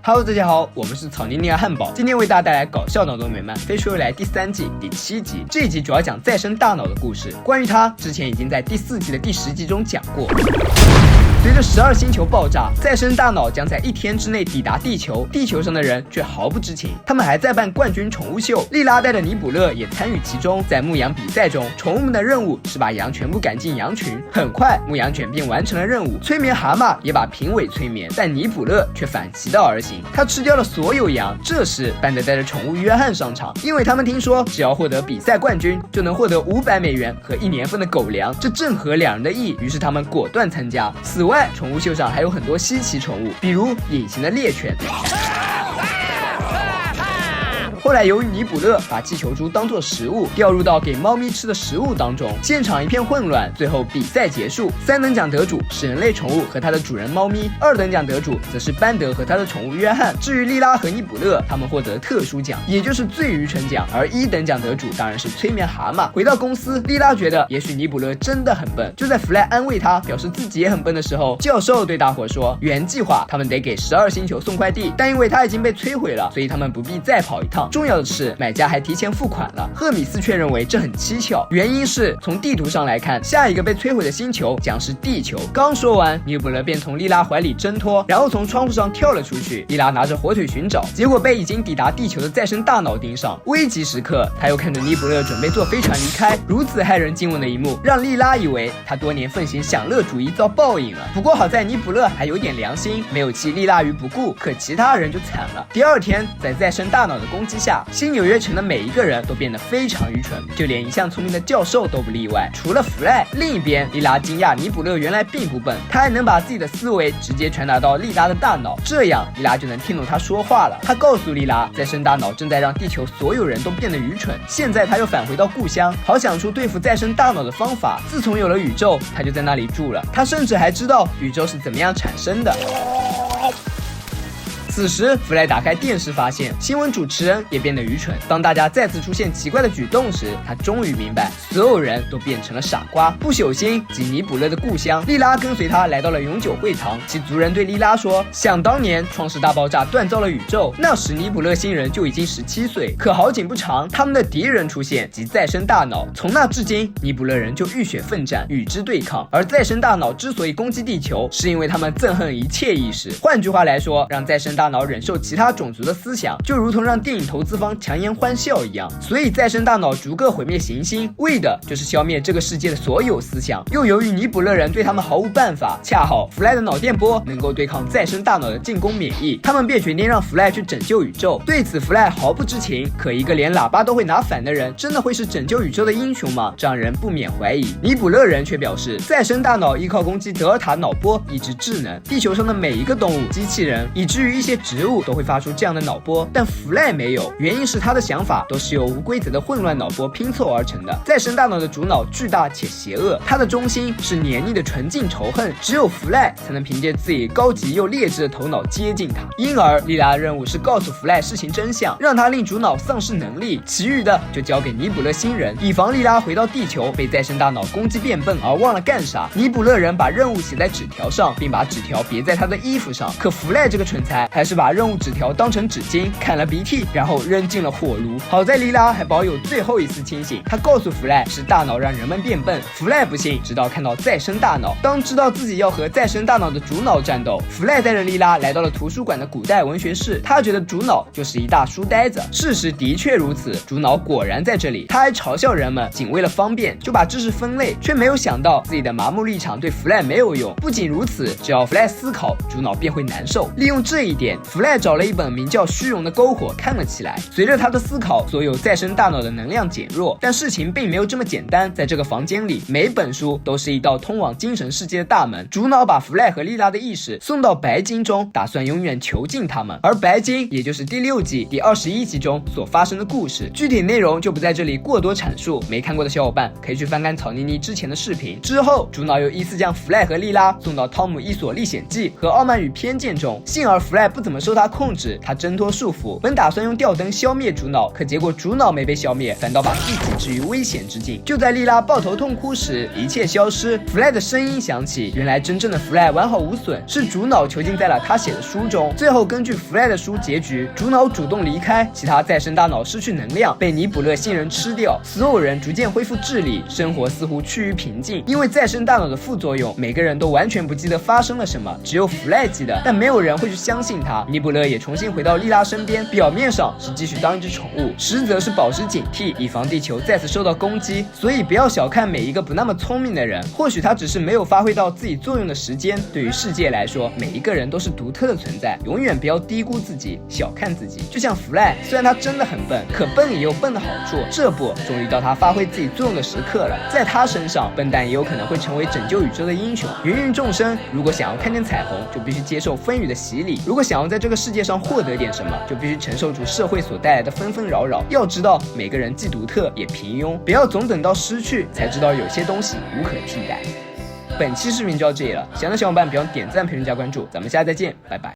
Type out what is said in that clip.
Hello， 大家好，我们是草泥尼尔汉堡，今天为大家带来搞笑脑洞美漫飞出未来第3季第7集。这一集主要讲再生大脑的故事，关于它之前已经在第4季的第10集中讲过。随着12星球爆炸，再生大脑将在1天之内抵达地球，地球上的人却毫不知情。他们还在办冠军宠物秀，莉拉带着尼卜勒也参与其中。在牧羊比赛中，宠物们的任务是把羊全部赶进羊群。很快，牧羊犬便完成了任务，催眠蛤蟆也把评委催眠，但尼卜勒却反其道而行，他吃掉了所有羊。这时，班德带着宠物约翰上场，因为他们听说只要获得比赛冠军，就能获得500美元和1年份的狗粮，这正合两人的意，于是他们果断参加。此外，宠物秀上还有很多稀奇宠物，比如隐形的猎犬。后来，由于尼卜勒把气球猪当作食物，掉入到给猫咪吃的食物当中，现场一片混乱。最后比赛结束，3等奖得主是人类宠物和它的主人猫咪，2等奖得主则是班德和他的宠物约翰。至于莉拉和尼卜勒，他们获得特殊奖，也就是最愚蠢奖。而1等奖得主当然是催眠蛤蟆。回到公司，莉拉觉得也许尼卜勒真的很笨，就在弗莱安慰他，表示自己也很笨的时候，教授对大伙说，原计划他们得给12星球送快递，但因为它已经被摧毁了，所以他们不必再跑一趟。重要的是，买家还提前付款了。赫米斯却认为这很蹊跷，原因是从地图上来看，下一个被摧毁的星球将是地球。刚说完，尼卜勒便从莉拉怀里挣脱，然后从窗户上跳了出去。莉拉拿着火腿寻找，结果被已经抵达地球的再生大脑盯上。危急时刻，他又看着尼卜勒准备坐飞船离开。如此骇人惊闻的一幕，让莉拉以为他多年奉行享乐主义遭报应了。不过好在尼卜勒还有点良心，没有弃莉拉于不顾，可其他人就惨了。第2天，在再生大脑的攻击下，新纽约城的每一个人都变得非常愚蠢，就连一向聪明的教授都不例外，除了弗莱。另一边，莉拉惊讶尼卜勒原来并不笨，他还能把自己的思维直接传达到莉拉的大脑，这样莉拉就能听懂他说话了。他告诉莉拉，再生大脑正在让地球所有人都变得愚蠢，现在他又返回到故乡，好想出对付再生大脑的方法。自从有了宇宙，他就在那里住了，他甚至还知道宇宙是怎么样产生的。此时，弗莱打开电视，发现新闻主持人也变得愚蠢。当大家再次出现奇怪的举动时，他终于明白，所有人都变成了傻瓜。不朽星即尼卜勒的故乡，莉拉跟随他来到了永久会堂。其族人对莉拉说，想当年创世大爆炸锻造了宇宙，那时尼卜勒星人就已经17岁。可好景不长，他们的敌人出现，即再生大脑。从那至今，尼卜勒人就浴血奋战，与之对抗。而再生大脑之所以攻击地球，是因为他们憎恨一切意识。换句话来说，让再生大脑忍受其他种族的思想，就如同让电影投资方强颜欢笑一样。所以再生大脑逐个毁灭行星，为的就是消灭这个世界的所有思想。又由于尼卜勒人对他们毫无办法，恰好弗莱的脑电波能够对抗再生大脑的进攻免疫，他们便决定让弗莱去拯救宇宙。对此弗莱毫不知情，可一个连喇叭都会拿反的人，真的会是拯救宇宙的英雄吗？这让人不免怀疑。尼卜勒人却表示，再生大脑依靠攻击德尔塔脑波抑制智能，地球上的每一个动物、机器人，以至于一些植物都会发出这样的脑波，但弗莱没有，原因是他的想法都是由无规则的混乱脑波拼凑而成的。再生大脑的主脑巨大且邪恶，它的中心是黏腻的纯净仇恨，只有弗莱才能凭借自己高级又劣质的头脑接近它。因而莉拉的任务是告诉弗莱事情真相，让他令主脑丧失能力，其余的就交给尼卜勒星人，以防莉拉回到地球被再生大脑攻击变笨而忘了干啥。尼卜勒人把任务写在纸条上，并把纸条别在他的衣服上，可弗莱这个蠢材还是把任务纸条当成纸巾砍了鼻涕，然后扔进了火炉。好在莉拉还保有最后一丝清醒，她告诉弗莱是大脑让人们变笨。弗莱不信，直到看到再生大脑。当知道自己要和再生大脑的主脑战斗，弗莱带着莉拉来到了图书馆的古代文学室，他觉得主脑就是一大书呆子。事实的确如此，主脑果然在这里。他还嘲笑人们仅为了方便就把知识分类，却没有想到自己的麻木立场对弗莱没有用。不仅如此，只要弗莱思考，主脑便会难受。利用这一点，弗莱找了一本名叫《虚荣的篝火》看了起来。随着他的思考，所有再生大脑的能量减弱，但事情并没有这么简单。在这个房间里，每本书都是一道通往精神世界的大门。主脑把弗莱和莉拉的意识送到白金中，打算永远囚禁他们。而白金也就是第6季第21集中所发生的故事，具体内容就不在这里过多阐述，没看过的小伙伴可以去翻看草泥尼之前的视频。之后，主脑又依次将弗莱和莉拉送到《汤姆伊索历险记》和《傲慢与偏见》中，幸而弗莱不不怎么受他控制，他挣脱束缚，本打算用吊灯消灭主脑，可结果主脑没被消灭，反倒把自己置于危险之境。就在莉拉抱头痛哭时，一切消失，弗赖的声音响起。原来真正的弗赖完好无损，是主脑囚禁在了他写的书中。最后根据弗赖的书结局，主脑主动离开，其他再生大脑失去能量，被尼卜勒星人吃掉，所有人逐渐恢复智力，生活似乎趋于平静。因为再生大脑的副作用，每个人都完全不记得发生了什么，只有弗赖记得，但没有人会去相信他。尼卜勒也重新回到莉拉身边，表面上是继续当一只宠物，实则是保持警惕，以防地球再次受到攻击。所以不要小看每一个不那么聪明的人，或许他只是没有发挥到自己作用的时间。对于世界来说，每一个人都是独特的存在，永远不要低估自己，小看自己。就像弗赖，虽然他真的很笨，可笨也有笨的好处。这不，终于到他发挥自己作用的时刻了。在他身上，笨蛋也有可能会成为拯救宇宙的英雄。芸芸众生，如果想要看见彩虹，就必须接受风雨的洗礼；如果想要在这个世界上获得点什么，就必须承受住社会所带来的纷纷扰扰。要知道，每个人既独特也平庸，不要总等到失去才知道有些东西无可替代。本期视频就到这里了，喜欢的小伙伴别忘点赞、评论、加关注，咱们下次再见，拜拜。